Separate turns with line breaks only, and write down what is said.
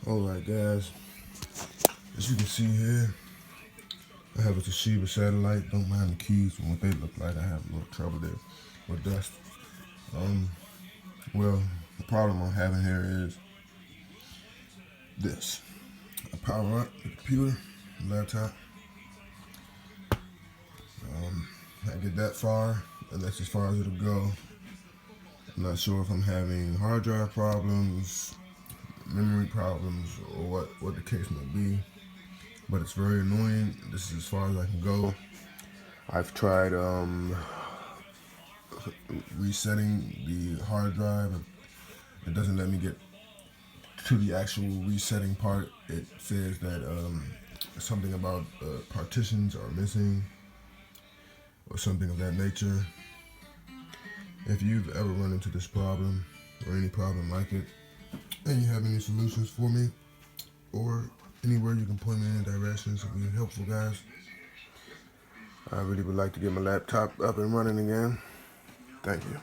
Alright guys, as you can see here, I have a Toshiba Satellite. Don't mind the keys and what they look like. I have a little trouble there with dust. Well, the problem I'm having here is this. I power up the computer, the laptop. I get that far, and that's as far as it'll go. I'm not sure if I'm having hard drive problems, memory problems, or what the case may be, but it's very annoying. This is as far as I can go. I've tried resetting the hard drive. It doesn't let me get to the actual resetting part. It says that something about partitions are missing or something of that nature. If you've ever run into this problem or any problem like it, and you have any solutions for me, or anywhere you can point me in directions, it would be helpful, guys. I really would like to get my laptop up and running again. Thank you.